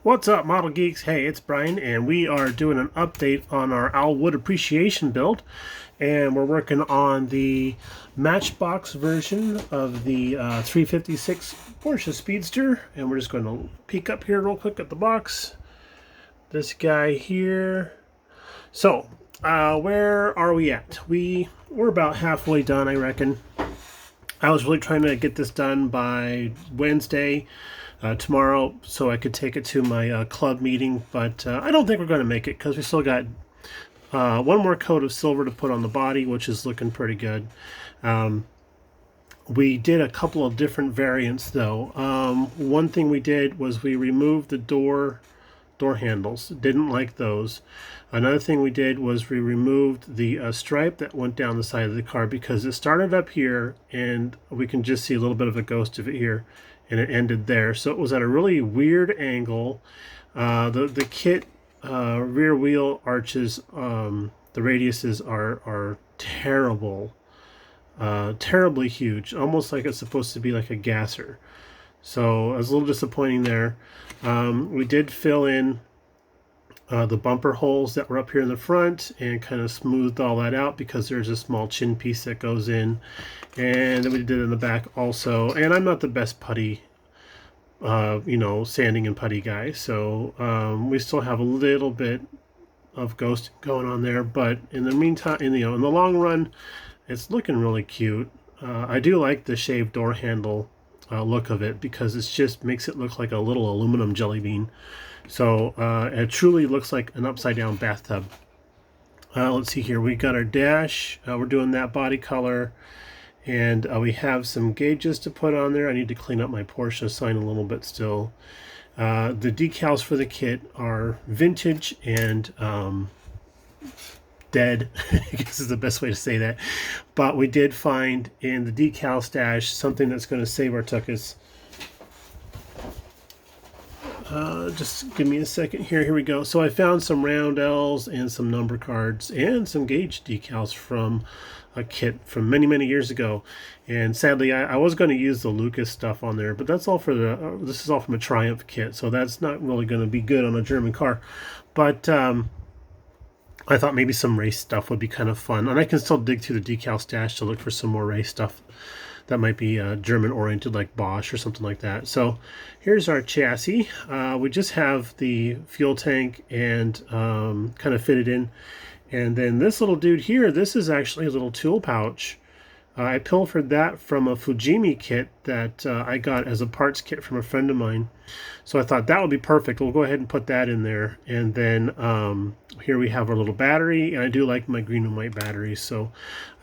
What's up, Model Geeks? Hey, it's Brian, and we are doing an update on our Wood Appreciation build, and we're working on the Matchbox version of the 356 Porsche Speedster, and we're just going to peek up here real quick at the box. This guy here. So, where are we at? We're about halfway done, I reckon. I was really trying to get this done by Wednesday, tomorrow, so I could take it to my club meeting, but I don't think we're going to make it because we still got one more coat of silver to put on the body, which is looking pretty good. We did a couple of different variants though. One thing we did was we removed the door handles. Didn't like those. Another thing we did was we removed the stripe that went down the side of the car because it started up here and we can just see a little bit of a ghost of it here, and it ended there. So it was at a really weird angle. The kit rear wheel arches, the radiuses are terrible, terribly huge, almost like it's supposed to be like a gasser. So it was a little disappointing there. We did fill in the bumper holes that were up here in the front and kind of smoothed all that out because there's a small chin piece that goes in, and then we did it in the back also. And I'm not the best putty, sanding and putty guy, so we still have a little bit of ghost going on there, but in the meantime, in the long run, it's looking really cute. I do like the shaved door handle look of it because it just makes it look like a little aluminum jelly bean. So it truly looks like an upside down bathtub. Let's see here, we got our dash, we're doing that body color, and we have some gauges to put on there. I need to clean up my Porsche sign a little bit still. The decals for the kit are vintage and dead, I guess is the best way to say that. But we did find in the decal stash something that's going to save our tuchus. Just give me a second here. Here we go. So I found some round L's and some number cards and some gauge decals from a kit from many years ago. And sadly, I was going to use the Lucas stuff on there, but that's all for the this is all from a Triumph kit, so that's not really going to be good on a German car. But I thought maybe some race stuff would be kind of fun, and I can still dig through the decal stash to look for some more race stuff that might be German oriented, like Bosch or something like that. So here's our chassis. We just have the fuel tank and kind of fitted in. And then this little dude here, this is actually a little tool pouch. I pilfered that from a Fujimi kit that I got as a parts kit from a friend of mine. So I thought that would be perfect. We'll go ahead and put that in there. And then here we have our little battery. And I do like my green and white batteries, so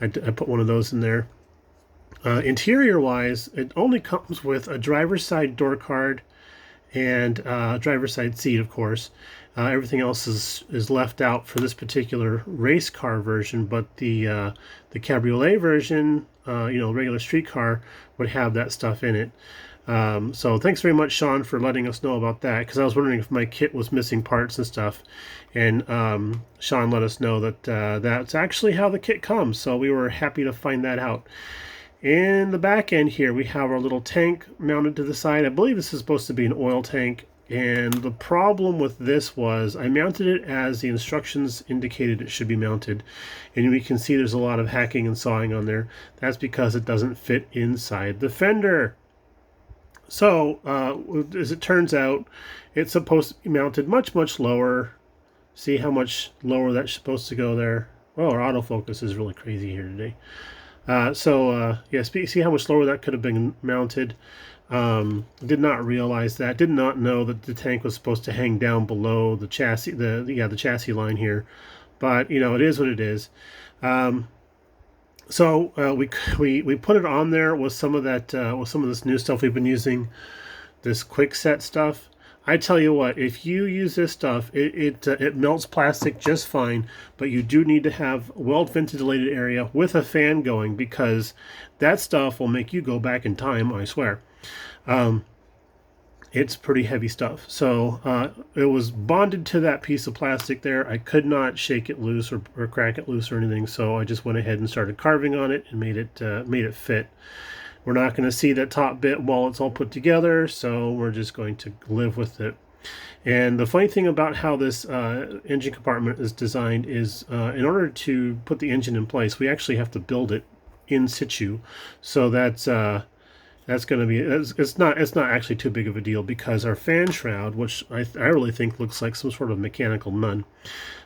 I put one of those in there. Interior wise, it only comes with a driver's side door card and driver's side seat, of course. Everything else is left out for this particular race car version, but the cabriolet version, regular street car, would have that stuff in it. So thanks very much, Sean, for letting us know about that, because I was wondering if my kit was missing parts and stuff, and Sean let us know that that's actually how the kit comes, so we were happy to find that out. In the back end here, we have our little tank mounted to the side. I believe this is supposed to be an oil tank, and the problem with this was I mounted it as the instructions indicated it should be mounted, and we can see there's a lot of hacking and sawing on there. That's because it doesn't fit inside the fender. So as it turns out, it's supposed to be mounted much lower. See how much lower that's supposed to go there? Well, our autofocus is really crazy here today. See how much lower that could have been mounted. Did not realize that. Did not know that the tank was supposed to hang down below the chassis, the chassis line here. But it is what it is. We put it on there with some of that with some of this new stuff we've been using, this quick set stuff. I tell you what, if you use this stuff, it melts plastic just fine, but you do need to have well-ventilated area with a fan going, because that stuff will make you go back in time, I swear. It's pretty heavy stuff. So it was bonded to that piece of plastic there. I could not shake it loose or crack it loose or anything, so I just went ahead and started carving on it and made it fit. We're not going to see that top bit while it's all put together, so we're just going to live with it. And the funny thing about how this engine compartment is designed is in order to put the engine in place, we actually have to build it in situ. So that's going to be, it's not actually too big of a deal, because our fan shroud, which I really think looks like some sort of mechanical nun,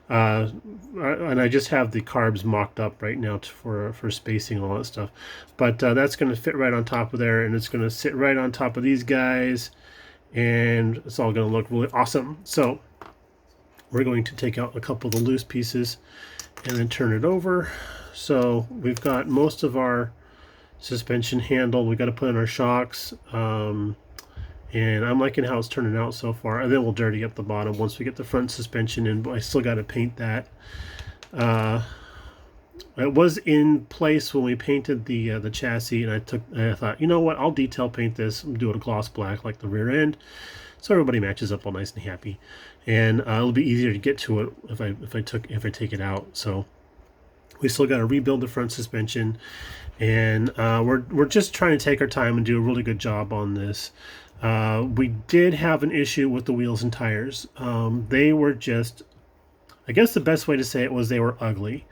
and I just have the carbs mocked up right now for spacing and all that stuff, but that's going to fit right on top of there, and it's going to sit right on top of these guys, and it's all going to look really awesome. So we're going to take out a couple of the loose pieces and then turn it over. So we've got most of our suspension handle. We got to put in our shocks, and I'm liking how it's turning out so far. And then we'll dirty up the bottom once we get the front suspension in, but I still got to paint that. It was in place when we painted the chassis, and I thought, you know what, I'll detail paint this and do it a gloss black like the rear end, so everybody matches up all nice and happy, and it'll be easier to get to it if I take it out. So we still got to rebuild the front suspension, and we're just trying to take our time and do a really good job on this. We did have an issue with the wheels and tires. They were just, I guess the best way to say it was they were ugly.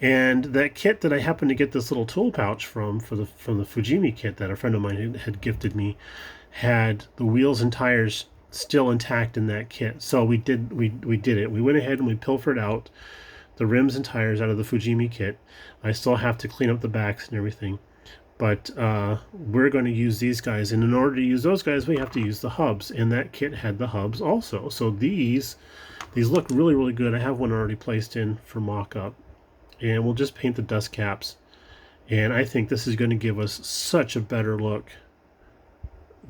And that kit that I happened to get this little tool pouch from the Fujimi kit that a friend of mine had gifted me, had the wheels and tires still intact in that kit. So we did it. We went ahead and we pilfered out the rims and tires out of the Fujimi kit. I still have to clean up the backs and everything, but we're going to use these guys, and in order to use those guys we have to use the hubs, and that kit had the hubs also. So these look really, really good. I have one already placed in for mock-up, and we'll just paint the dust caps, and I think this is going to give us such a better look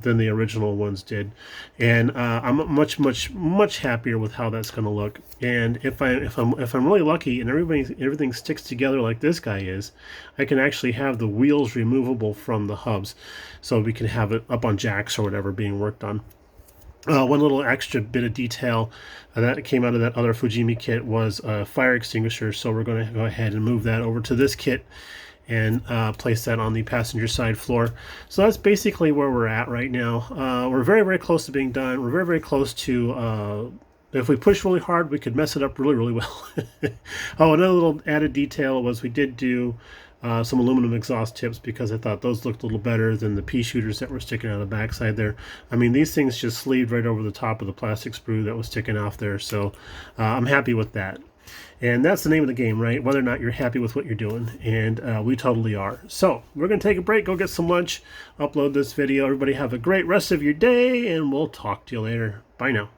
than the original ones did, and I'm much happier with how that's going to look. And if I'm really lucky and everything sticks together like this guy is, I can actually have the wheels removable from the hubs, so we can have it up on jacks or whatever being worked on. One little extra bit of detail that came out of that other Fujimi kit was a fire extinguisher, so we're going to go ahead and move that over to this kit and place that on the passenger side floor. So that's basically where we're at right now. We're very, very close to being done. We're very, very close to, if we push really hard, we could mess it up really, really well. Oh, another little added detail was we did do some aluminum exhaust tips, because I thought those looked a little better than the pea shooters that were sticking out of the backside there. I mean, these things just sleeved right over the top of the plastic sprue that was sticking off there, so I'm happy with that. And that's the name of the game, right? Whether or not you're happy with what you're doing. And we totally are. So we're going to take a break, go get some lunch, upload this video. Everybody have a great rest of your day, and we'll talk to you later. Bye now.